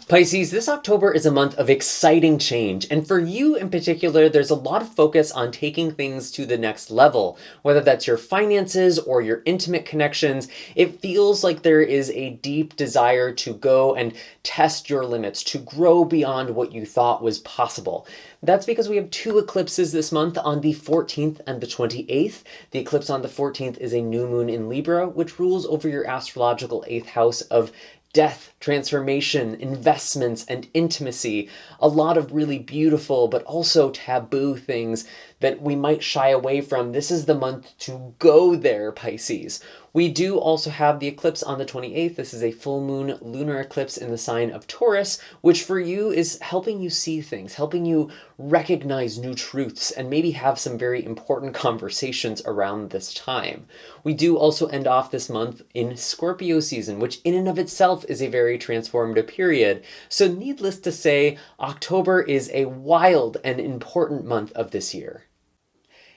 Pisces, this October is a month of exciting change, and for you in particular, there's a lot of focus on taking things to the next level, whether that's your finances or your intimate connections. It feels like there is a deep desire to go and test your limits, to grow beyond what you thought was possible. That's because we have two eclipses this month on the 14th and the 28th. The eclipse on the 14th is a new moon in Libra, which rules over your astrological 8th house of death, transformation, investments, and intimacy. A lot of really beautiful but also taboo things that we might shy away from. This is the month to go there, Pisces. We do also have the eclipse on the 28th. This is a full moon lunar eclipse in the sign of Taurus, which for you is helping you see things, helping you recognize new truths, and maybe have some very important conversations around this time. We do also end off this month in Scorpio season, which in and of itself is a very transformative period. So needless to say, October is a wild and important month of this year.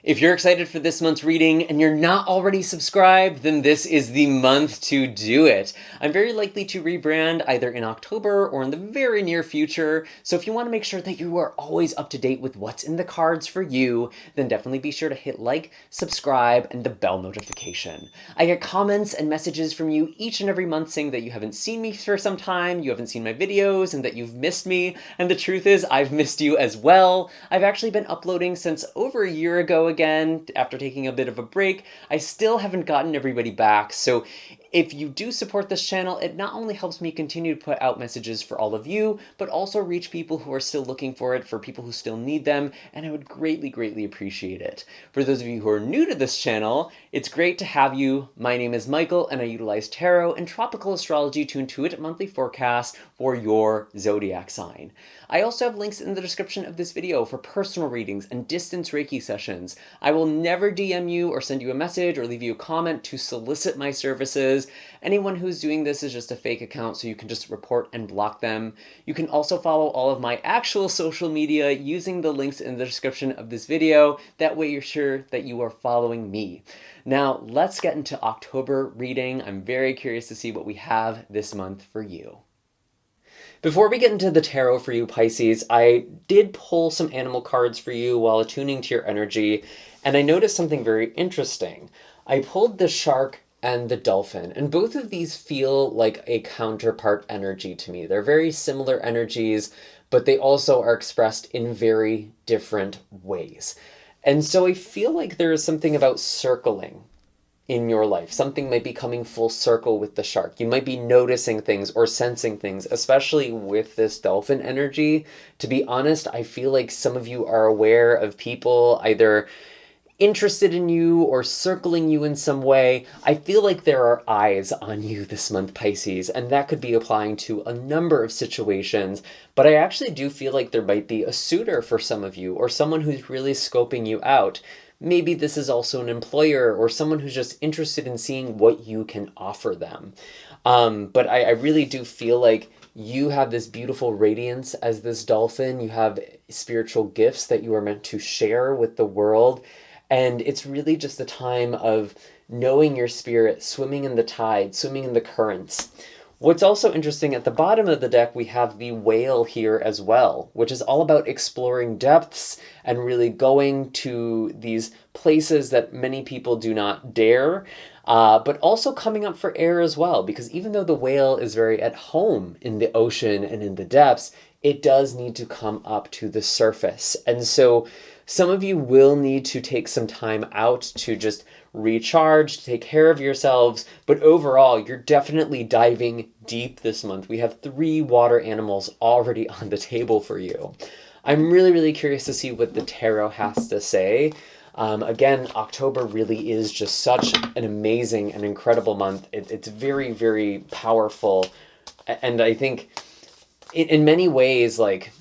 If you're excited for this month's reading and you're not already subscribed, then this is the month to do it. I'm very likely to rebrand either in October or in the very near future. So if you want to make sure that you are always up to date with what's in the cards for you, then definitely be sure to hit like, subscribe, and the bell notification. I get comments and messages from you each and every month saying that you haven't seen me for some time, you haven't seen my videos, and that you've missed me. And the truth is, I've missed you as well. I've actually been uploading since over a year ago again, after taking a bit of a break. I still haven't gotten everybody back, so if you do support this channel, it not only helps me continue to put out messages for all of you, but also reach people who are still looking for it, for people who still need them, and I would greatly, greatly appreciate it. For those of you who are new to this channel, it's great to have you. My name is Michael, and I utilize tarot and tropical astrology to intuit monthly forecasts for your zodiac sign. I also have links in the description of this video for personal readings and distance Reiki sessions. I will never DM you or send you a message or leave you a comment to solicit my services. Anyone who's doing this is just a fake account, so you can just report and block them. You can also follow all of my actual social media using the links in the description of this video. That way you're sure that you are following me. Now, let's get into October reading. I'm very curious to see what we have this month for you. Before we get into the tarot for you, Pisces, I did pull some animal cards for you while attuning to your energy, and I noticed something very interesting. I pulled the shark and the dolphin, and both of these feel like a counterpart energy to me. They're very similar energies, but they also are expressed in very different ways. And so I feel like there is something about circling in your life. Something might be coming full circle with the shark. You might be noticing things or sensing things, especially with this dolphin energy. To be honest, I feel like some of you are aware of people either interested in you or circling you in some way. I feel like there are eyes on you this month, Pisces, and that could be applying to a number of situations, but I actually do feel like there might be a suitor for some of you or someone who's really scoping you out. Maybe this is also an employer or someone who's just interested in seeing what you can offer them. But I really do feel like you have this beautiful radiance as this dolphin. You have spiritual gifts that you are meant to share with the world. And it's really just a time of knowing your spirit, swimming in the tide, swimming in the currents. What's also interesting, at the bottom of the deck, we have the whale here as well, which is all about exploring depths and really going to these places that many people do not dare, but also coming up for air as well, because even though the whale is very at home in the ocean and in the depths, it does need to come up to the surface. And so some of you will need to take some time out to just recharge, take care of yourselves, but overall, you're definitely diving deep this month. We have 3 water animals already on the table for you. I'm really, really curious to see what the tarot has to say. Again, October really is just such an amazing and incredible month. It's very, very powerful, and I think in many ways, like,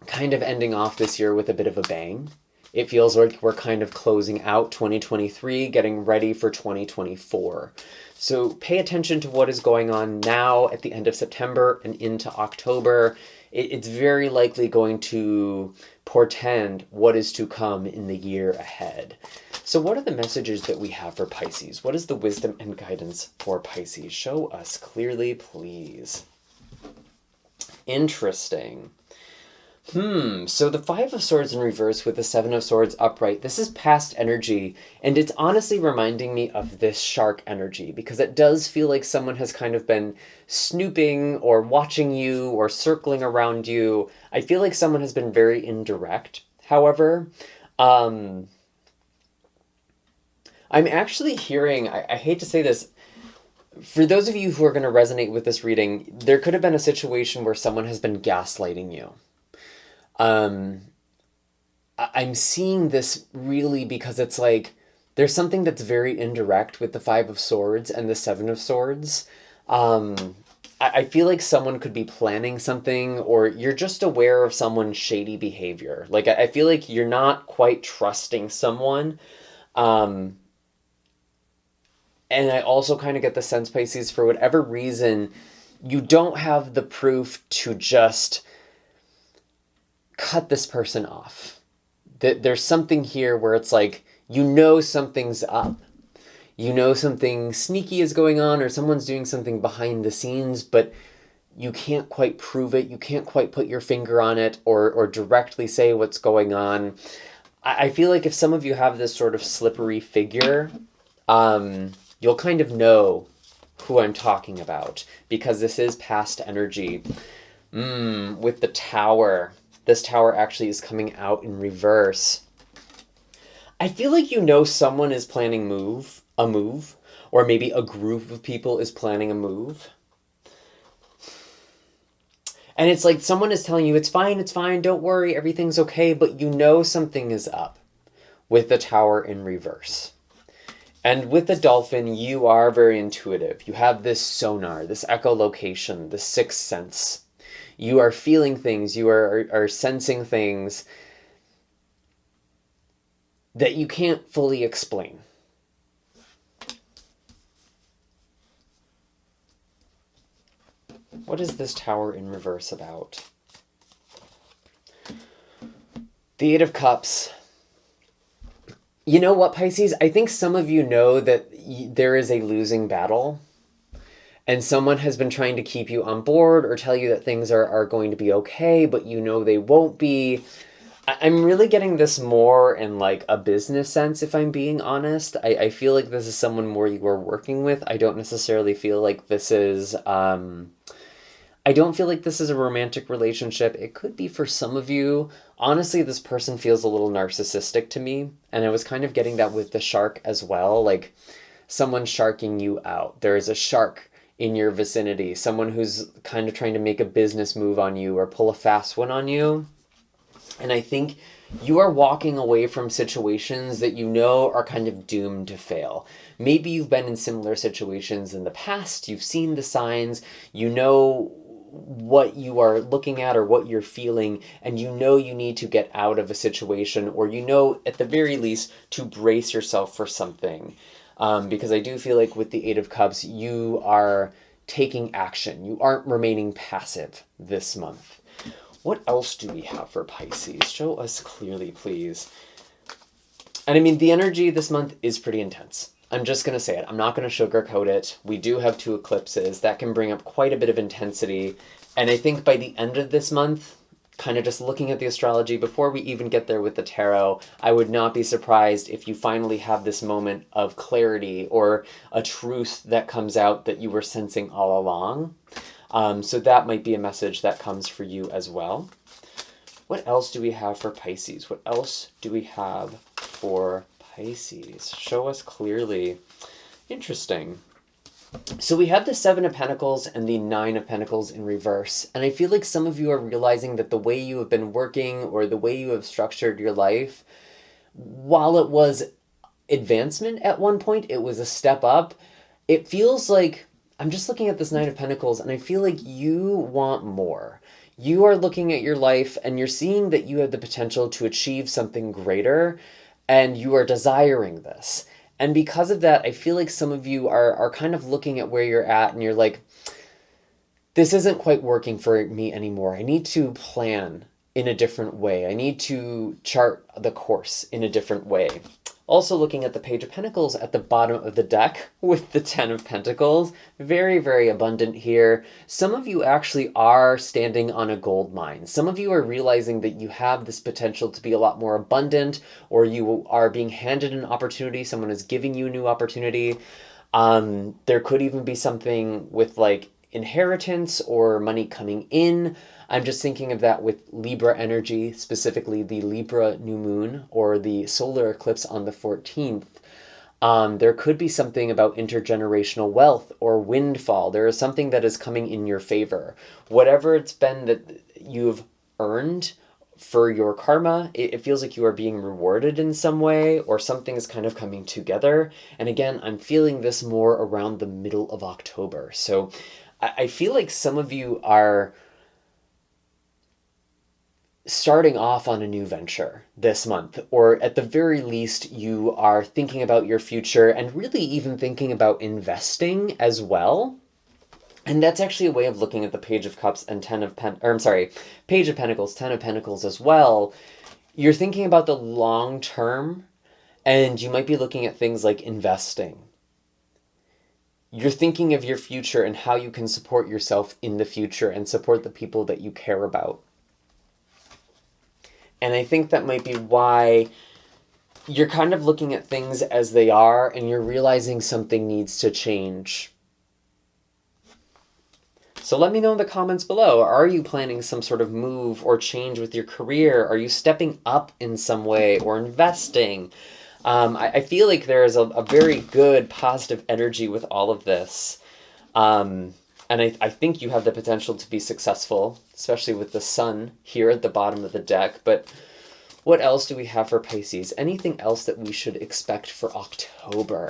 kind of ending off this year with a bit of a bang. It feels like we're kind of closing out 2023, getting ready for 2024. So pay attention to what is going on now at the end of September and into October. It's very likely going to portend what is to come in the year ahead. So what are the messages that we have for Pisces? What is the wisdom and guidance for Pisces? Show us clearly, please. Interesting. So the Five of Swords in reverse with the Seven of Swords upright, this is past energy, and it's honestly reminding me of this shark energy, because it does feel like someone has kind of been snooping or watching you or circling around you. I feel like someone has been very indirect. However, I'm actually hearing, I hate to say this, for those of you who are going to resonate with this reading, there could have been a situation where someone has been gaslighting you. I'm seeing this really because it's like there's something that's very indirect with the Five of Swords and the Seven of Swords. I feel like someone could be planning something, or you're just aware of someone's shady behavior. Like, I feel like you're not quite trusting someone. And I also kind of get the sense, Pisces, for whatever reason, you don't have the proof to just cut this person off. There's something here where it's like, you know something's up. You know something sneaky is going on, or someone's doing something behind the scenes, but you can't quite prove it. You can't quite put your finger on it or directly say what's going on. I feel like if some of you have this sort of slippery figure, you'll kind of know who I'm talking about, because this is past energy. With the Tower. This Tower actually is coming out in reverse. I feel like you know someone is planning a move, or maybe a group of people is planning a move. And it's like someone is telling you, it's fine, don't worry, everything's okay, but you know something is up with the Tower in reverse. And with the Dolphin, you are very intuitive. You have this sonar, this echolocation, this sixth sense. You are feeling things, you are sensing things that you can't fully explain. What is this Tower in reverse about? The Eight of Cups. You know what, Pisces? I think some of you know that there is a losing battle. And someone has been trying to keep you on board or tell you that things are going to be okay, but you know they won't be. I'm really getting this more in like a business sense, if I'm being honest. I feel like this is someone more you are working with. I don't necessarily feel like this is... I don't feel like this is a romantic relationship. It could be for some of you. Honestly, this person feels a little narcissistic to me. And I was kind of getting that with the shark as well. Like, someone sharking you out. There is a shark in your vicinity. Someone who's kind of trying to make a business move on you or pull a fast one on you. And I think you are walking away from situations that you know are kind of doomed to fail. Maybe you've been in similar situations in the past. You've seen the signs. You know what you are looking at or what you're feeling, and you know you need to get out of a situation, or you know at the very least to brace yourself for something. Because I do feel like with the Eight of Cups, you are taking action. You aren't remaining passive this month. What else do we have for Pisces? Show us clearly, please. And I mean, the energy this month is pretty intense. I'm just going to say it. I'm not going to sugarcoat it. We do have 2 eclipses. That can bring up quite a bit of intensity. And I think by the end of this month, kind of just looking at the astrology, before we even get there with the tarot, I would not be surprised if you finally have this moment of clarity or a truth that comes out that you were sensing all along. So that might be a message that comes for you as well. What else do we have for Pisces? What else do we have for Pisces? Show us clearly. Interesting. So we have the Seven of Pentacles and the Nine of Pentacles in reverse. And I feel like some of you are realizing that the way you have been working or the way you have structured your life, while it was advancement at one point, it was a step up. It feels like, I'm just looking at this Nine of Pentacles and I feel like you want more. You are looking at your life and you're seeing that you have the potential to achieve something greater, and you are desiring this. And because of that, I feel like some of you are kind of looking at where you're at and you're like, this isn't quite working for me anymore. I need to plan in a different way. I need to chart the course in a different way. Also looking at the Page of Pentacles at the bottom of the deck with the Ten of Pentacles. Very, very abundant here. Some of you actually are standing on a gold mine. Some of you are realizing that you have this potential to be a lot more abundant, or you are being handed an opportunity. Someone is giving you a new opportunity. There could even be something with like inheritance or money coming in. I'm just thinking of that with Libra energy, specifically the Libra new moon or the solar eclipse on the 14th. There could be something about intergenerational wealth or windfall. There is something that is coming in your favor. Whatever it's been that you've earned for your karma, it feels like you are being rewarded in some way, or something is kind of coming together. And again, I'm feeling this more around the middle of October. So I feel like some of you are starting off on a new venture this month, or at the very least, you are thinking about your future and really even thinking about investing as well. And that's actually a way of looking at the Page of Cups and Page of Pentacles, Ten of Pentacles as well. You're thinking about the long term, and you might be looking at things like investing. You're thinking of your future and how you can support yourself in the future and support the people that you care about. And I think that might be why you're kind of looking at things as they are, and you're realizing something needs to change. So let me know in the comments below. Are you planning some sort of move or change with your career? Are you stepping up in some way or investing? I feel like there is a very good positive energy with all of this. And I think you have the potential to be successful, especially with the sun here at the bottom of the deck. But what else do we have for Pisces? Anything else that we should expect for October?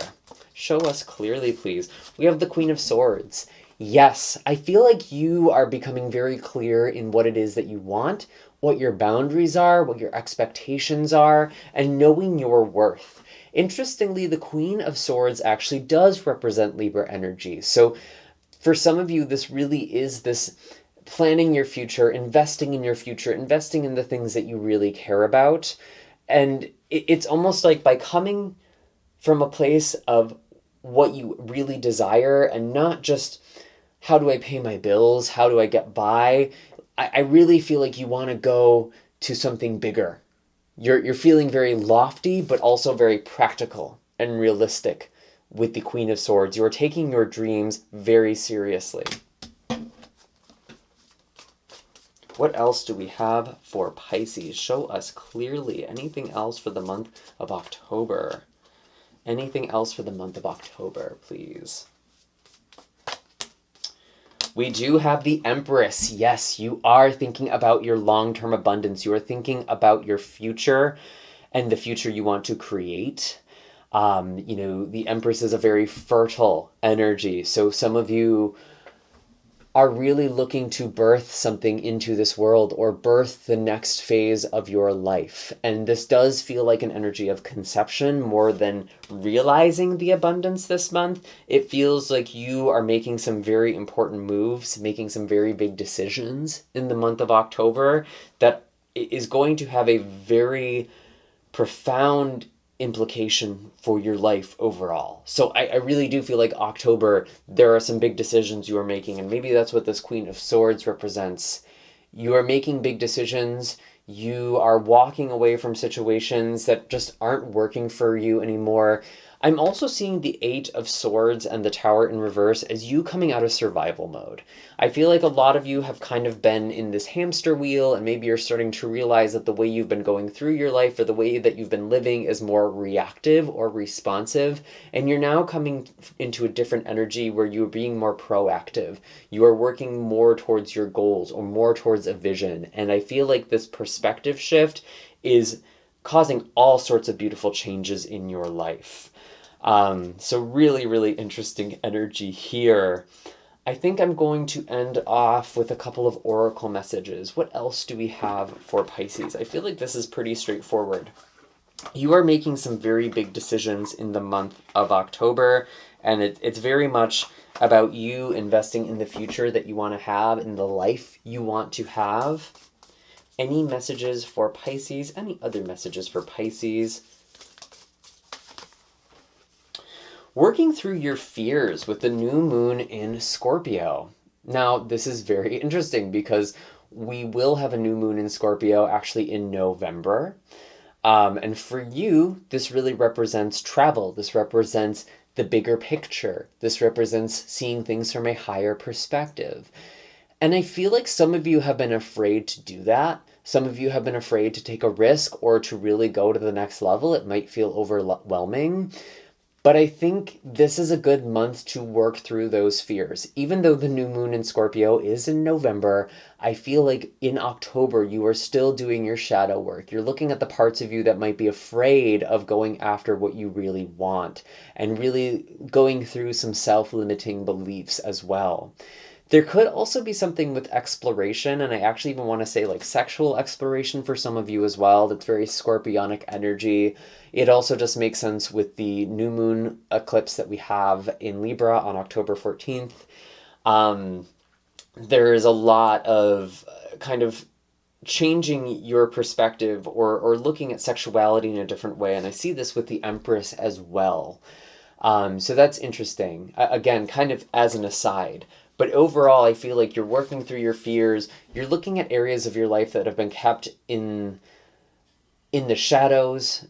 Show us clearly, please. We have the Queen of Swords. Yes, I feel like you are becoming very clear in what it is that you want, what your boundaries are, what your expectations are, and knowing your worth. Interestingly, the Queen of Swords actually does represent Libra energy. So for some of you, this really is this planning your future, investing in your future, investing in the things that you really care about. And it's almost like by coming from a place of what you really desire and not just how do I pay my bills, how do I get by, I really feel like you want to go to something bigger. You're feeling very lofty, but also very practical and realistic with the Queen of Swords. You are taking your dreams very seriously. What else do we have for Pisces? Show us clearly. Anything else for the month of October? Anything else for the month of October, please? We do have the Empress. Yes, you are thinking about your long-term abundance. You are thinking about your future and the future you want to create. The Empress is a very fertile energy. So some of you are really looking to birth something into this world or birth the next phase of your life. And this does feel like an energy of conception more than realizing the abundance this month. It feels like you are making some very important moves, making some very big decisions in the month of October that is going to have a very profound implication for your life overall. So I really do feel like October, there are some big decisions you are making, and maybe that's what this Queen of Swords represents. You are making big decisions. You are walking away from situations that just aren't working for you anymore. I'm also seeing the Eight of Swords and the Tower in reverse as you coming out of survival mode. I feel like a lot of you have kind of been in this hamster wheel, and maybe you're starting to realize that the way you've been going through your life or the way that you've been living is more reactive or responsive, and you're now coming into a different energy where you're being more proactive. You are working more towards your goals or more towards a vision, and I feel like this perspective shift is causing all sorts of beautiful changes in your life. So really, really interesting energy here. I think I'm going to end off with a couple of oracle messages. What else do we have for Pisces? I feel like this is pretty straightforward. You are making some very big decisions in the month of October, and it's very much about you investing in the future that you want to have, in the life you want to have. Any messages for Pisces? Any other messages for Pisces? working through your fears with the new moon in Scorpio. Now, this is very interesting because we will have a new moon in Scorpio actually in November. And for you, this really represents travel. This represents the bigger picture. This represents seeing things from a higher perspective. And I feel like some of you have been afraid to do that. Some of you have been afraid to take a risk or to really go to the next level. It might feel overwhelming. But I think this is a good month to work through those fears. Even though the new moon in Scorpio is in November, I feel like in October you are still doing your shadow work. You're looking at the parts of you that might be afraid of going after what you really want and really going through some self-limiting beliefs as well. There could also be something with exploration, and I actually even want to say like sexual exploration for some of you as well. That's very scorpionic energy. It also just makes sense with the new moon eclipse that we have in Libra on October 14th. There is a lot of kind of changing your perspective or looking at sexuality in a different way. And I see this with the Empress as well. So that's interesting. Again, kind of as an aside. But overall, I feel like you're working through your fears. You're looking at areas of your life that have been kept in the shadows,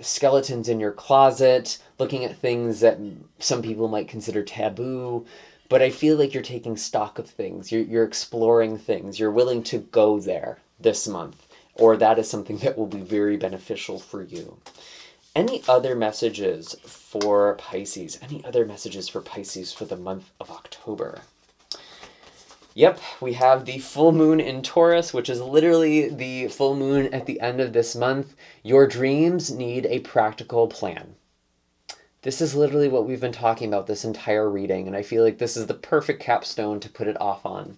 skeletons in your closet, looking at things that some people might consider taboo. But I feel like you're taking stock of things. You're exploring things. You're willing to go there this month. Or that is something that will be very beneficial for you. Any other messages for Pisces? Any other messages for Pisces for the month of October? Yep, we have the full moon in Taurus, which is literally the full moon at the end of this month. Your dreams need a practical plan. This is literally what we've been talking about this entire reading, and I feel like this is the perfect capstone to put it off on.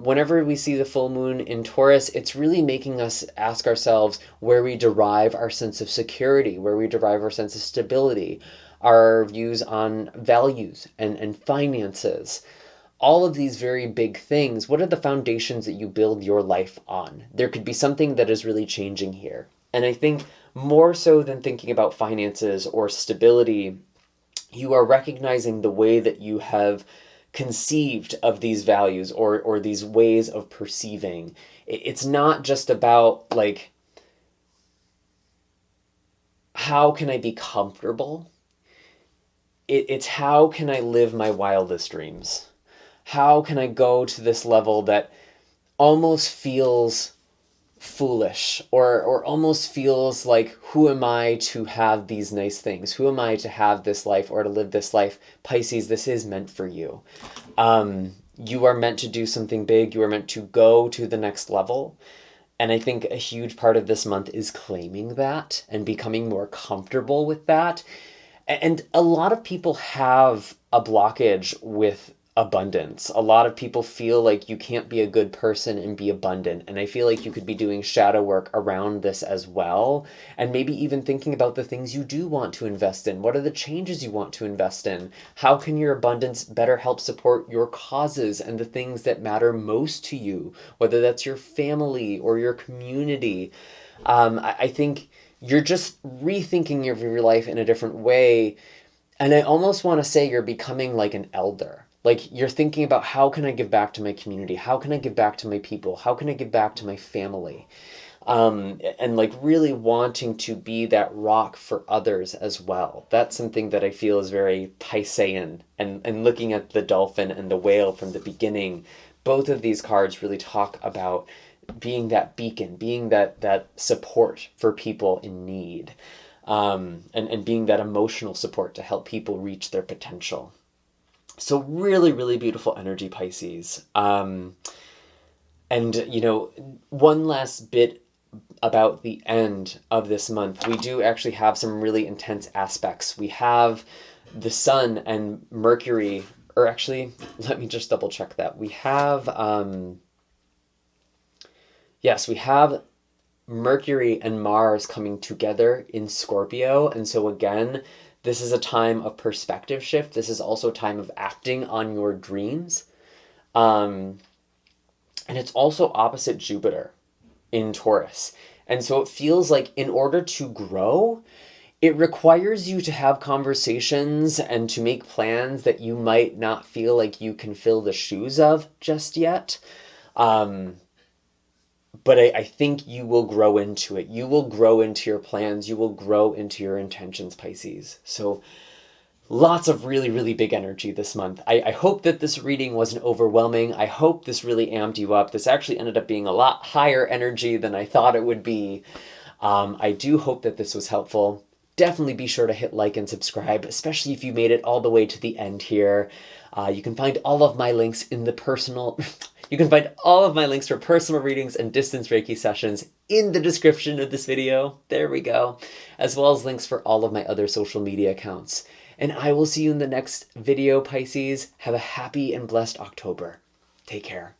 Whenever we see the full moon in Taurus, it's really making us ask ourselves where we derive our sense of security, where we derive our sense of stability, our views on values and finances. All of these very big things, what are the foundations that you build your life on? There could be something that is really changing here. And I think more so than thinking about finances or stability, you are recognizing the way that you have conceived of these values or these ways of perceiving. It's not just about like, how can I be comfortable? It's how can I live my wildest dreams? How can I go to this level that almost feels foolish or almost feels like, who am I to have these nice things? Who am I to have this life or to live this life? Pisces, this is meant for you. You are meant to do something big. You are meant to go to the next level. And I think a huge part of this month is claiming that and becoming more comfortable with that. And a lot of people have a blockage with abundance. A lot of people feel like you can't be a good person and be abundant. And I feel like you could be doing shadow work around this as well. And maybe even thinking about the things you do want to invest in. What are the changes you want to invest in? How can your abundance better help support your causes and the things that matter most to you? Whether that's your family or your community. I think you're just rethinking your life in a different way. And I almost want to say you're becoming like an elder. Like, you're thinking about, how can I give back to my community? How can I give back to my people? How can I give back to my family? And like really wanting to be that rock for others as well. That's something that I feel is very Piscean. And looking at the dolphin and the whale from the beginning, both of these cards really talk about being that beacon, being that support for people in need, and being that emotional support to help people reach their potential. So really, really beautiful energy, Pisces. And, one last bit about the end of this month. We do actually have some really intense aspects. We have the Sun and Mercury, or actually, let me just double check that. We have, we have Mercury and Mars coming together in Scorpio. And so again, this is a time of perspective shift. This is also a time of acting on your dreams. And it's also opposite Jupiter in Taurus. And so it feels like in order to grow, It requires you to have conversations and to make plans that you might not feel like you can fill the shoes of just yet. But I think you will grow into it. You will grow into your plans. You will grow into your intentions, Pisces. So lots of really, really big energy this month. I hope that this reading wasn't overwhelming. I hope this really amped you up. This actually ended up being a lot higher energy than I thought it would be. I do hope that this was helpful. Definitely be sure to hit like and subscribe, especially if you made it all the way to the end here. You can find all of my links in the personal... You can find all of my links for personal readings and distance Reiki sessions in the description of this video. There we go. As well as links for all of my other social media accounts. And I will see you in the next video, Pisces. Have a happy and blessed October. Take care.